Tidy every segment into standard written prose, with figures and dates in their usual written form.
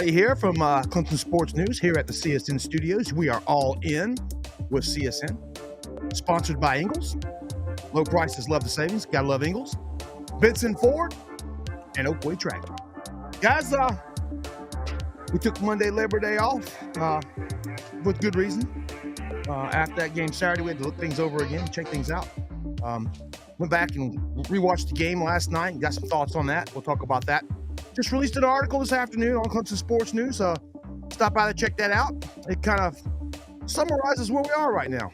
Here from Clemson Sports News here at the CSN studios. We are all in with CSN, sponsored by Ingles. Low prices, love the savings. Gotta love Ingles. Benson Ford and Oakwood Tractor. Guys, we took Monday Labor Day off with good reason. After that game Saturday, we had to look things over again, check things out. Went back and rewatched the game last night and got some thoughts on that. We'll talk about that. Just released an article this afternoon on Clemson Sports News. Stop by to check that out. It kind of summarizes where we are right now.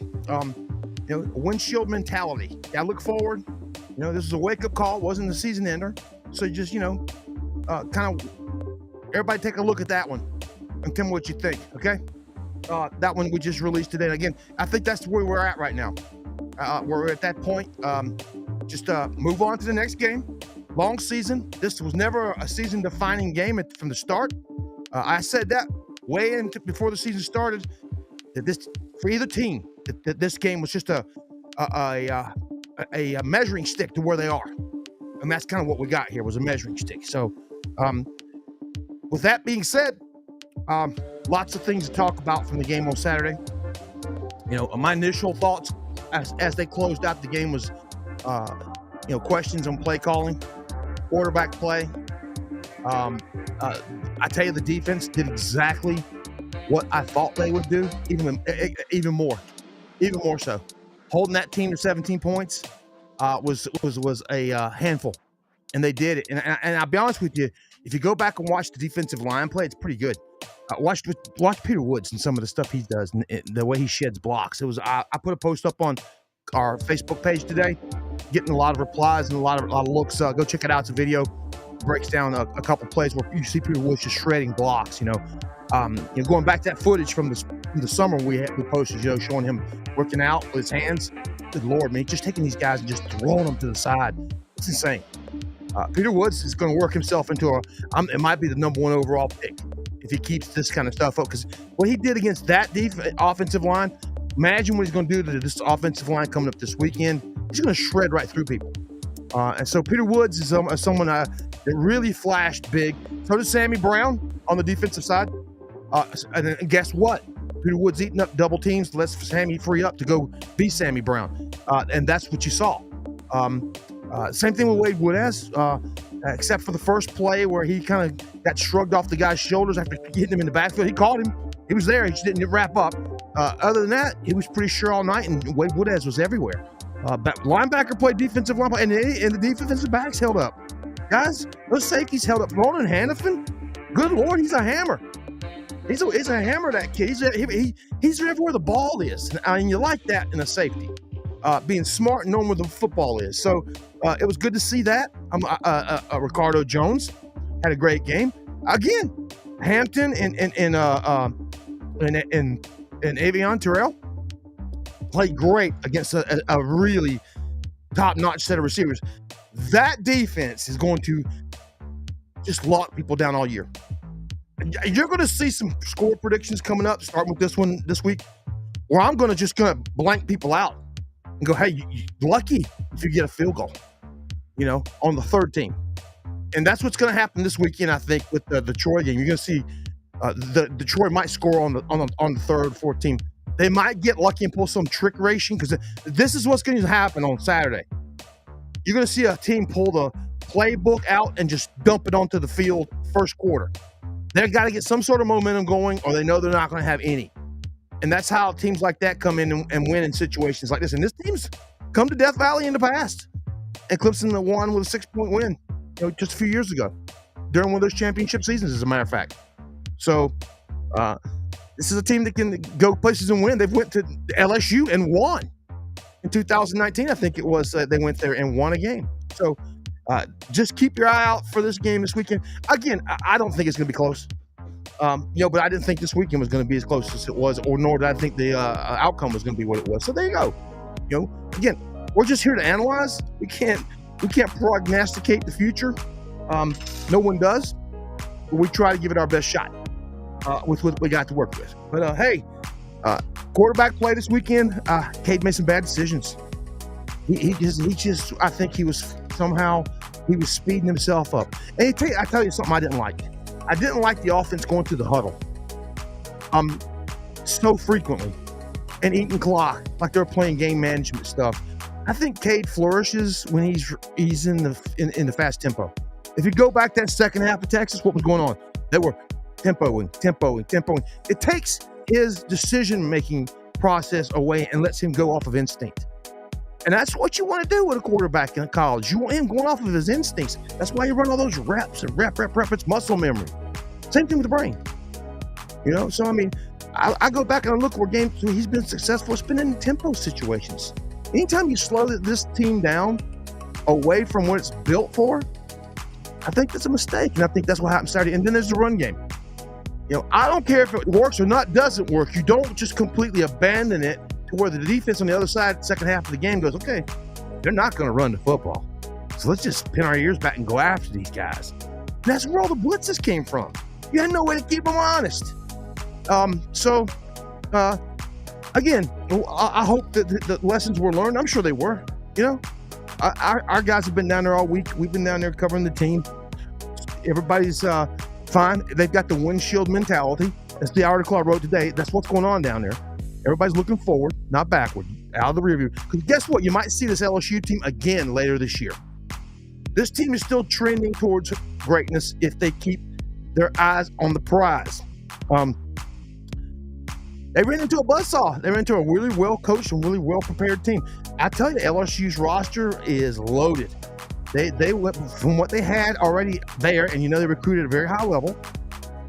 Windshield mentality. Yeah, look forward. This is a wake-up call. It wasn't a season ender. So just, kind of everybody take a look at that one and tell me what you think, okay? That one we just released today. And again, I think that's where we're at right now. We're at that point. Just move on to the next game. Long season. This was never a season-defining game from the start. I said that way into before the season started. That this for either team, that this game was just a measuring stick to where they are, and that's kind of what we got here was a measuring stick. So, with that being said, lots of things to talk about from the game on Saturday. My initial thoughts as they closed out the game was, questions on play calling. Quarterback play. I tell you, the defense did exactly what I thought they would do, even more so. Holding that team to 17 points was a handful, and they did it. And I'll be honest with you, if you go back and watch the defensive line play, it's pretty good. Watch Peter Woods and some of the stuff he does, and the way he sheds blocks. I put a post up on our Facebook page today, getting a lot of replies and a lot of looks. Go check it out. It's a video, breaks down a couple plays where you see Peter Woods just shredding blocks. Going back to that footage from the summer we posted, showing him working out with his hands. Good Lord, man, just taking these guys and just throwing them to the side. It's insane. Peter Woods is going to work himself into it might be the number one overall pick if he keeps this kind of stuff up. Because what he did against that offensive line. Imagine what he's going to do to this offensive line coming up this weekend. He's going to shred right through people. And so Peter Woods is someone that really flashed big. So does Sammy Brown on the defensive side. And guess what? Peter Woods eating up double teams, lets Sammy free up to go be Sammy Brown. And that's what you saw. Same thing with Wade Woodaz, except for the first play where he kind of got shrugged off the guy's shoulders after hitting him in the backfield. He caught him. He was there. He just didn't wrap up. Other than that, he was pretty sure all night, and Wade Woodaz was everywhere. Linebacker played defensive line, and the defensive backs held up. Guys, those safeties held up. Ronan Hannafin, good Lord, he's a hammer. He's a hammer, that kid. He's everywhere the ball is. And you like that in a safety, being smart and knowing where the football is. So it was good to see that. Ricardo Jones had a great game. Again, Hampton and Avion Terrell played great against a really top-notch set of receivers. That defense is going to just lock people down all year. You're going to see some score predictions coming up, starting with this one this week, where I'm going to blank people out and go, hey, you're lucky if you get a field goal, on the third team. And that's what's going to happen this weekend, I think, with the Troy game. You're going to see the Detroit might score on the third, fourth team. They might get lucky and pull some trick racing, because this is what's going to happen on Saturday. You're going to see a team pull the playbook out and just dump it onto the field first quarter. They've got to get some sort of momentum going, or they know they're not going to have any. And that's how teams like that come in and win in situations like this. And this team's come to Death Valley in the past. And Clemson won with a 6-point win, just a few years ago during one of those championship seasons, as a matter of fact. So this is a team that can go places and win. They've went to LSU and won. In 2019, I think it was, they went there and won a game. So just keep your eye out for this game this weekend. Again, I don't think it's going to be close. But I didn't think this weekend was going to be as close as it was, or nor did I think the outcome was going to be what it was. So there you go. Again, we're just here to analyze. We can't prognosticate the future. No one does, but we try to give it our best shot with what we got to work with. But hey, quarterback play this weekend. Cade made some bad decisions. He just I think he was speeding himself up. And I tell you something I didn't like. I didn't like the offense going to the huddle so frequently and eating clock like they're playing game management stuff. I think Cade flourishes when he's in the fast tempo. If you go back that second half of Texas, what was going on? They were tempoing. It takes his decision-making process away and lets him go off of instinct. And that's what you want to do with a quarterback in college. You want him going off of his instincts. That's why you run all those reps and rep. It's muscle memory. Same thing with the brain. So I mean, I go back and I look where games he's been successful. It's been in tempo situations. Anytime you slow this team down away from what it's built for, I think that's a mistake. And I think that's what happened Saturday. And then there's the run game. I don't care if it works or not, doesn't work. You don't just completely abandon it to where the defense on the other side, second half of the game goes, okay, they're not going to run the football. So let's just pin our ears back and go after these guys. And that's where all the blitzes came from. You had no way to keep them honest. Again, I hope that the lessons were learned. I'm sure they were. Our guys have been down there all week. We've been down there covering the team. Everybody's fine. They've got the windshield mentality. That's the article I wrote today. That's what's going on down there. Everybody's looking forward, not backward, out of the rear view. Because guess what? You might see this LSU team again later this year. This team is still trending towards greatness if they keep their eyes on the prize. They ran into a buzzsaw. They ran into a really well-coached and really well-prepared team. I tell you, LSU's roster is loaded. They went from what they had already there, and they recruited at a very high level.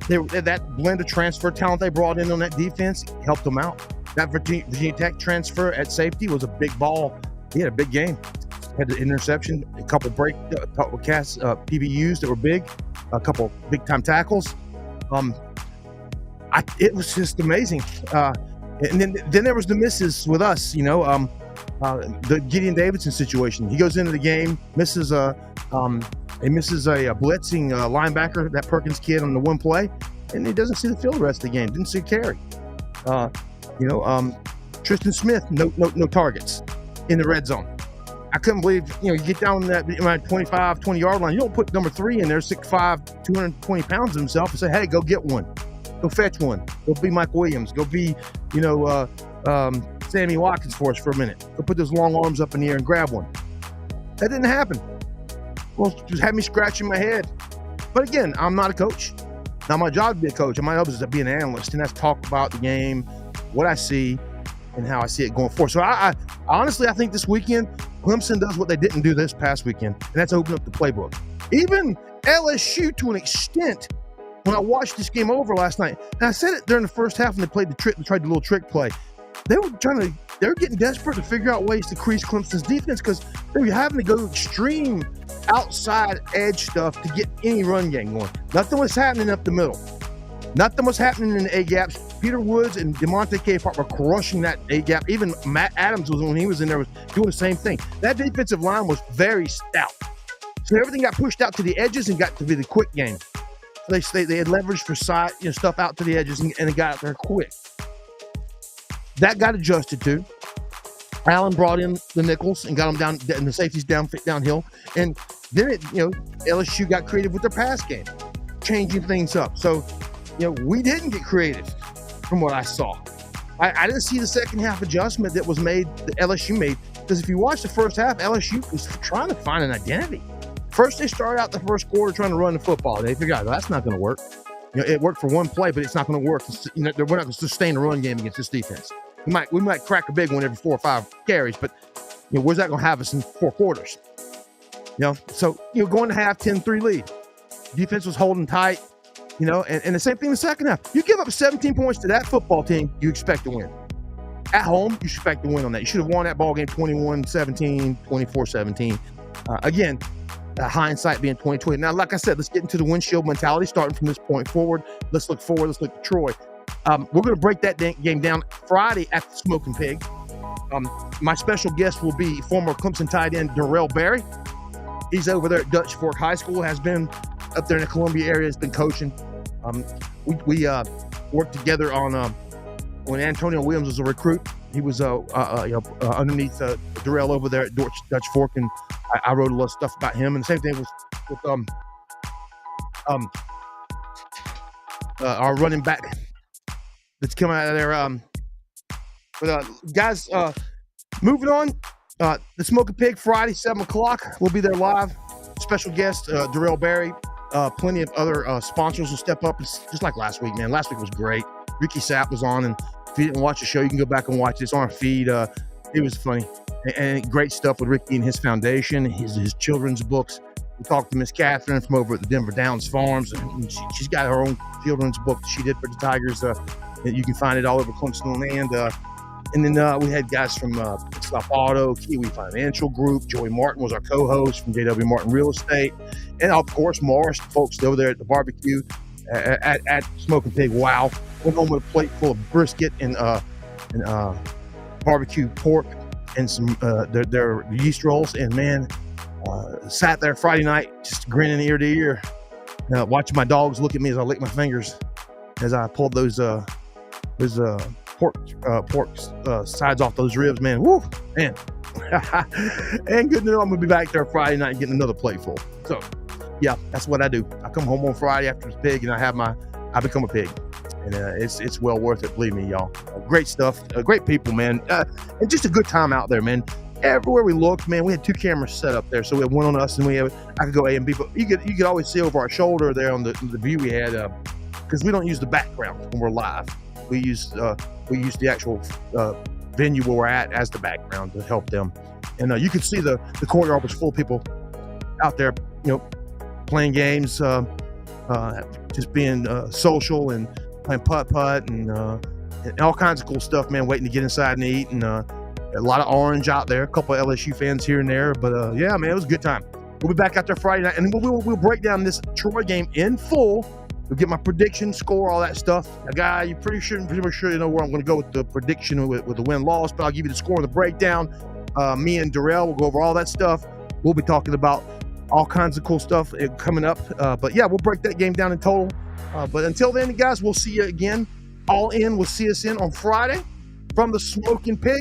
That blend of transfer talent they brought in on that defense helped them out. That Virginia Tech transfer at safety was a big ball. He had a big game. Had the interception, a couple Pawcast PBUs that were big, a couple big-time tackles. It was just amazing. And then there was the misses with us, the Gideon Davidson situation. He goes into the game, misses a blitzing linebacker, that Perkins kid, on the one play, and he doesn't see the field the rest of the game. Didn't see a carry. Tristan Smith, no targets in the red zone. I couldn't believe, you get down that 25, 20-yard line. You don't put number 3 in there, 6'5", 220 pounds of himself, and say, hey, go get one. Go fetch one. Go be Mike Williams. Go be, Sammy Watkins for us for a minute. Go put those long arms up in the air and grab one. That didn't happen. Well, it just had me scratching my head. But again, I'm not a coach. Not my job to be a coach. My job is to be an analyst, and that's talk about the game, what I see, and how I see it going forward. So I honestly, I think this weekend, Clemson does what they didn't do this past weekend, and that's open up the playbook. Even LSU, to an extent, when I watched this game over last night, and I said it during the first half when they played tried the little trick play, they were getting desperate to figure out ways to crease Clemson's defense because they were having to go extreme outside edge stuff to get any run game going. Nothing was happening up the middle. Nothing was happening in the A-gaps. Peter Woods and DeMonte Capehart were crushing that A-gap. Even Matt Adams, when he was in there, was doing the same thing. That defensive line was very stout. So everything got pushed out to the edges and got to be the quick game. They had leverage for side, stuff out to the edges, and it got out there quick. That got adjusted to. Allen brought in the nickels and got them down, and the safeties downhill. And then LSU got creative with their pass game, changing things up. So, we didn't get creative from what I saw. I didn't see the second half adjustment that LSU made, because if you watch the first half, LSU was trying to find an identity. First, they started out the first quarter trying to run the football. They figured out that's not going to work. It worked for one play, but it's not going to work. We're not going to sustain the run game against this defense. We might crack a big one every 4 or 5 carries, but where's that going to have us in 4 quarters? So going to half 10-3 lead. Defense was holding tight, and the same thing in the second half. You give up 17 points to that football team, you expect to win. At home, you expect to win on that. You should have won that ball game 21-17, 24-17. Again, hindsight being 2020. Now, like I said, let's get into the windshield mentality starting from this point forward. Let's look forward. Let's look to Troy. We're going to break that game down Friday at the Smoking Pig. My special guest will be former Clemson tight end Darrell Berry. He's over there at Dutch Fork High School, has been up there in the Columbia area, has been coaching. We worked together on when Antonio Williams was a recruit. He was underneath Darrell over there at Dutch Fork, and I wrote a lot of stuff about him. And the same thing was with our running back that's coming out of there. Guys, moving on. The Smoking Pig Friday, 7 o'clock. We'll be there live. Special guest, Darrell Berry. Plenty of other sponsors will step up. It's just like last week, man. Last week was great. Ricky Sapp was on, and if you didn't watch the show, you can go back and watch it. It's on our feed. It was funny. And great stuff with Ricky and his foundation, his children's books. We talked to Miss Catherine from over at the Denver Downs Farms. And she's got her own children's book that she did for the Tigers. You can find it all over Clemson Land. And then we had guys from Stop Auto, Kiwi Financial Group. Joey Martin was our co-host from JW Martin Real Estate. And, of course, Morris, folks over there at the barbecue at Smoking Pig. Wow. Went home with a plate full of brisket and barbecue pork and some their yeast rolls. And, man, sat there Friday night just grinning ear to ear, watching my dogs look at me as I lick my fingers as I pulled those pork sides off those ribs, man. Woo, man. And good to know I'm gonna be back there Friday night getting another plate full. So, yeah, that's what I do. I come home on Friday after it's pig, and I become a pig, and it's well worth it. Believe me, y'all. Great stuff, great people, man, and just a good time out there, man. Everywhere we looked, man, we had 2 cameras set up there, so we had one on us, and I could go A and B, but you could always see over our shoulder there on the view we had, because we don't use the background when we're live. We use the actual venue where we're at as the background to help them. And you could see the courtyard was full of people out there, playing games, just being social and playing putt and all kinds of cool stuff, man, waiting to get inside and eat. And a lot of orange out there, a couple of LSU fans here and there. But, yeah, man, it was a good time. We'll be back out there Friday night, and we'll break down this Troy game in full. We'll get my prediction, score, all that stuff. Guy, you're pretty sure you know where I'm going to go with the prediction with the win-loss, but I'll give you the score and the breakdown. Me and Darrell will go over all that stuff. We'll be talking about all kinds of cool stuff coming up. But, yeah, we'll break that game down in total. But until then, guys, we'll see you again. All In with CSN on Friday from the Smoking Pig.